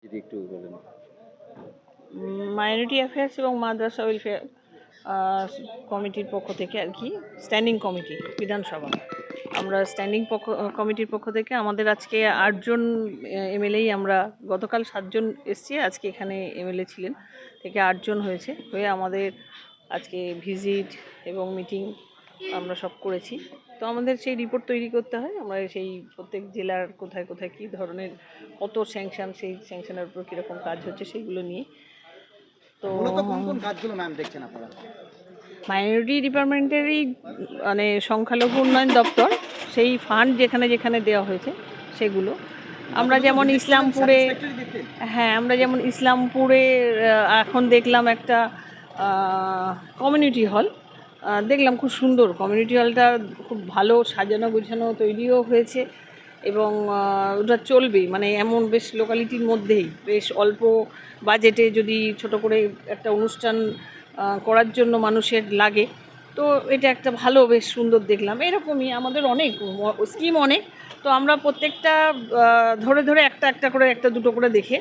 যদি একটু বলেন। মাইনরিটি অ্যাফেয়ার্স এবং মাদ্রাসা ওয়েলফেয়ার কমিটির পক্ষ থেকে আর কি, স্ট্যান্ডিং কমিটি বিধানসভা, আমরা স্ট্যান্ডিং কমিটির পক্ষ থেকে আমাদের আজকে 8জন এমএলএই, আমরা গতকাল 7জন এসছি, আজকে এখানে এমএলএ ছিলেন থেকে 8জন হয়েছে, হয়ে আমাদের আজকে ভিজিট এবং মিটিং আমরা সব করেছি। তো আমাদের সেই রিপোর্ট তৈরি করতে হয়, আমরা সেই প্রত্যেক জেলার কোথায় কোথায় কী ধরনের কত স্যাংশন, সেই স্যাংশনের উপর কীরকম কাজ হচ্ছে সেইগুলো নিয়ে। তো কোন কোন কাজগুলো ম্যাম দেখছেন আপনারা? মাইনরিটি ডিপার্টমেন্টেরই মানে সংখ্যালঘু উন্নয়ন দপ্তর, সেই ফান্ড যেখানে যেখানে দেওয়া হয়েছে সেগুলো আমরা যেমন ইসলামপুরে, হ্যাঁ আমরা যেমন ইসলামপুরে এখন দেখলাম একটা কমিউনিটি হল দেখলাম, খুব সুন্দর কমিউনিটি হলটা, খুব ভালো সাজানো গোছানো তৈরিও হয়েছে এবং ওটা চলবেই, মানে এমন বেশ লোকালিটির মধ্যেই বেশ অল্প বাজেটে যদি ছোট করে একটা অনুষ্ঠান করার জন্য মানুষের লাগে, তো এটা একটা ভালো বেশ সুন্দর দেখলাম। এরকমই আমাদের অনেক স্কিম অনেক, তো আমরা প্রত্যেকটা ধরে ধরে একটা একটা করে একটা দুটো করে দেখে,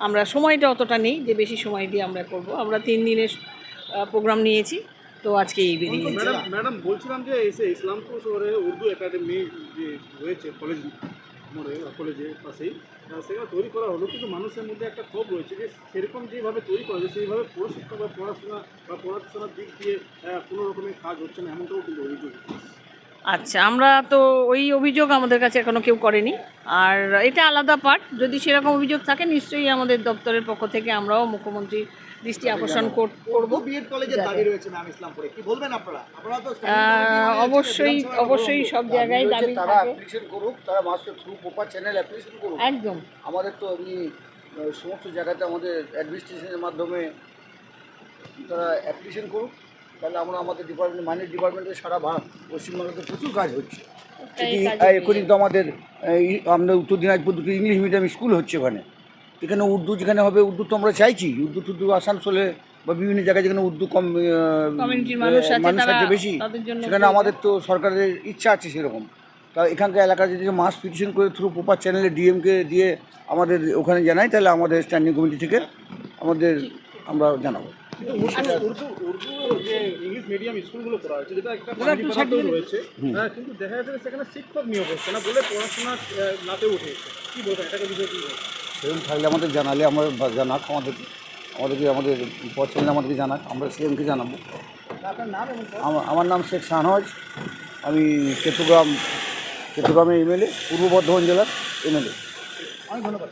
আমরা সময়টা অতটা নেই যে বেশি সময় দিয়ে আমরা করব। আমরা 3 দিনের প্রোগ্রাম নিয়েছি, তো আজকে এই বেরিয়ে গেছি। ম্যাডাম বলছিলাম যে ইসলামপুর শহরে উর্দু একাডেমি যে রয়েছে কলেজের পাশেই, সেখানে তৈরি করা হলো, কিন্তু মানুষের মধ্যে একটা ক্ষোভ রয়েছে যে সেরকম যেভাবে তৈরি করা যায় সেইভাবে পড়াশিক্ষা বা পড়াশোনার দিক দিয়ে কোনো রকমের কাজ হচ্ছে না, এমনটাও কিন্তু অভিযোগ। আচ্ছা, আমরা তো ওই অভিযোগ আমাদের কাছে এখনও কেউ করেনি, আর এটা আলাদা পার্ট। যদি সেরকম অভিযোগ থাকে নিশ্চয়ই আমাদের দপ্তরের পক্ষ থেকে আমরাও মুখ্যমন্ত্রীর দৃষ্টি আকর্ষণ করব। অবশ্যই সব জায়গায় দাবি থাকে, তারা master through proper channel application করুক। একদম। আমাদের তো এমনি সমস্ত জায়গাতে আমাদের অ্যাডমিনিস্ট্রেশনের মাধ্যমে তারা অ্যাপ্লিকেশন করুক, তাহলে আমরা আমাদের মাইনরিটি ডিপার্টমেন্টের সারা পশ্চিমবঙ্গতে প্রচুর কাজ হচ্ছে। এখনই তো আমাদের আমরা উত্তর দিনাজপুর দুটো ইংলিশ মিডিয়াম স্কুল হচ্ছে, ওখানে এখানে উর্দু যেখানে হবে, উর্দু তো আমরা চাইছি, উর্দু আসানসোলে বা বিভিন্ন জায়গায় যেখানে উর্দু কম মানুষ আছে বেশি, সেখানে আমাদের তো সরকারের ইচ্ছা আছে সেরকম। তা এখানকার এলাকায় যদি মাস পিটিশন করে থ্রু প্রপার চ্যানেলে ডিএমকে দিয়ে আমাদের ওখানে জানাই, তাহলে আমাদের স্ট্যান্ডিং কমিটি থেকে আমরা জানাবো। উর্দু যে ইংলিশ মিডিয়াম স্কুলগুলো করা হয়েছে, যেটা একটা রয়েছে, কিন্তু দেখা যাচ্ছে সেখানে শিক্ষক নিয়োগ হচ্ছে না বলে পড়াশোনা নাতে উঠে, কি বলবেন এটাকে বিষয় কি? সেরকম থাকলে আমাদের জানালে জানাক, আমাদের পছন্দ আমাদেরকে জানাক, আমরা সিএমকে জানাবো। আমার নাম শেখ শাহনওয়াজ, আমি চট্টগ্রামের এমএলএ, পূর্ব বর্ধমান জেলার এমএলএ। অনেক ধন্যবাদ।